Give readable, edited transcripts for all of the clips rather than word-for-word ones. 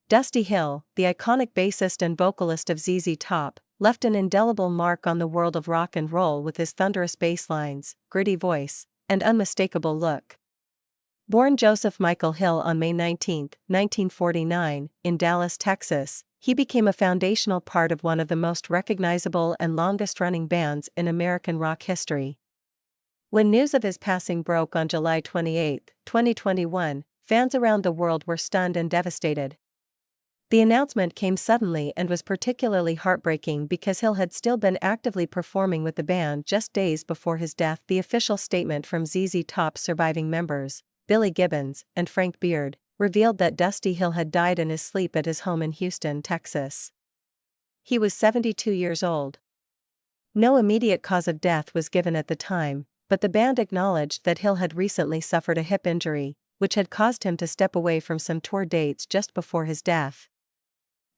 Dusty Hill, the iconic bassist and vocalist of ZZ Top, left an indelible mark on the world of rock and roll with his thunderous bass lines, gritty voice, and unmistakable look. Born Joseph Michael Hill on May 19, 1949, in Dallas, Texas, he became a foundational part of one of the most recognizable and longest-running bands in American rock history. When news of his passing broke on July 28, 2021, fans around the world were stunned and devastated. The announcement came suddenly and was particularly heartbreaking because Hill had still been actively performing with the band just days before his death. The official statement from ZZ Top's surviving members, Billy Gibbons and Frank Beard, revealed that Dusty Hill had died in his sleep at his home in Houston, Texas. He was 72 years old. No immediate cause of death was given at the time, but the band acknowledged that Hill had recently suffered a hip injury, which had caused him to step away from some tour dates just before his death.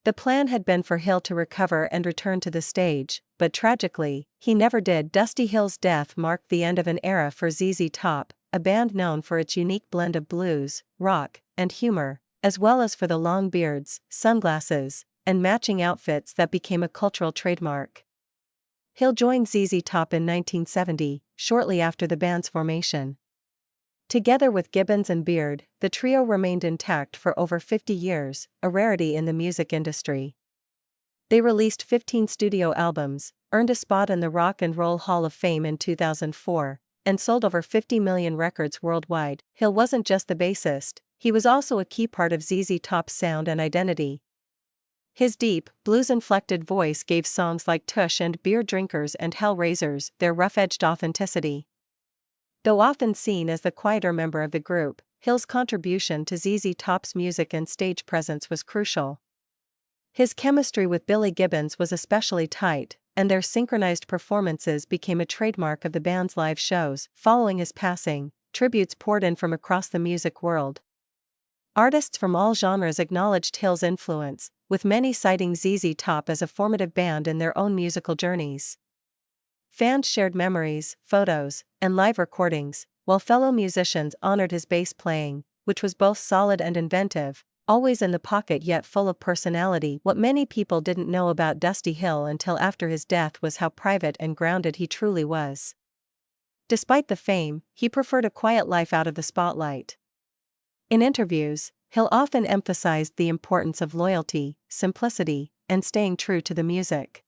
The plan had been for Hill to recover and return to the stage, but tragically, he never did. Dusty Hill's death marked the end of an era for ZZ Top, a band known for its unique blend of blues, rock, and humor, as well as for the long beards, sunglasses, and matching outfits that became a cultural trademark. Hill joined ZZ Top in 1970, shortly after the band's formation. Together with Gibbons and Beard, the trio remained intact for over 50 years, a rarity in the music industry. They released 15 studio albums, earned a spot in the Rock and Roll Hall of Fame in 2004, and sold over 50 million records worldwide. Hill wasn't just the bassist, he was also a key part of ZZ Top's sound and identity. His deep, blues-inflected voice gave songs like Tush and Beer Drinkers and Hellraisers their rough-edged authenticity. Though often seen as the quieter member of the group, Hill's contribution to ZZ Top's music and stage presence was crucial. His chemistry with Billy Gibbons was especially tight, and their synchronized performances became a trademark of the band's live shows. Following his passing, tributes poured in from across the music world. Artists from all genres acknowledged Hill's influence, with many citing ZZ Top as a formative band in their own musical journeys. Fans shared memories, photos, and live recordings, while fellow musicians honored his bass playing, which was both solid and inventive, always in the pocket yet full of personality. What many people didn't know about Dusty Hill until after his death was how private and grounded he truly was. Despite the fame, he preferred a quiet life out of the spotlight. In interviews, Hill often emphasized the importance of loyalty, simplicity, and staying true to the music.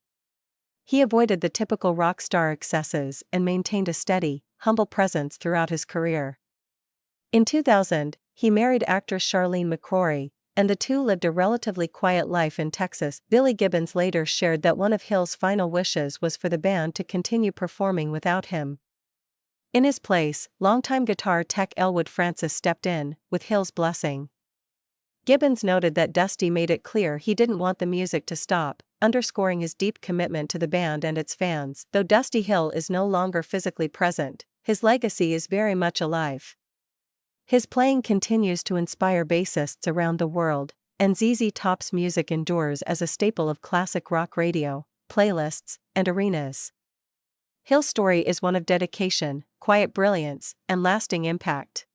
He avoided the typical rock star excesses and maintained a steady, humble presence throughout his career. In 2000, he married actress Charlene McCrory, and the two lived a relatively quiet life in Texas. Billy Gibbons later shared that one of Hill's final wishes was for the band to continue performing without him. In his place, longtime guitar tech Elwood Francis stepped in, with Hill's blessing. Gibbons noted that Dusty made it clear he didn't want the music to stop, underscoring his deep commitment to the band and its fans. Though Dusty Hill is no longer physically present, his legacy is very much alive. His playing continues to inspire bassists around the world, and ZZ Top's music endures as a staple of classic rock radio, playlists, and arenas. Hill's story is one of dedication, quiet brilliance, and lasting impact.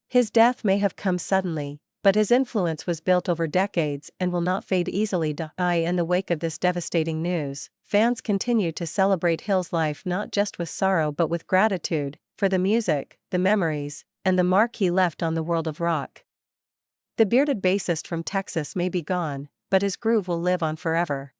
His death may have come suddenly, but his influence was built over decades and will not fade easily. In the wake of this devastating news, fans continue to celebrate Hill's life not just with sorrow but with gratitude for the music, the memories, and the mark he left on the world of rock. The bearded bassist from Texas may be gone, but his groove will live on forever.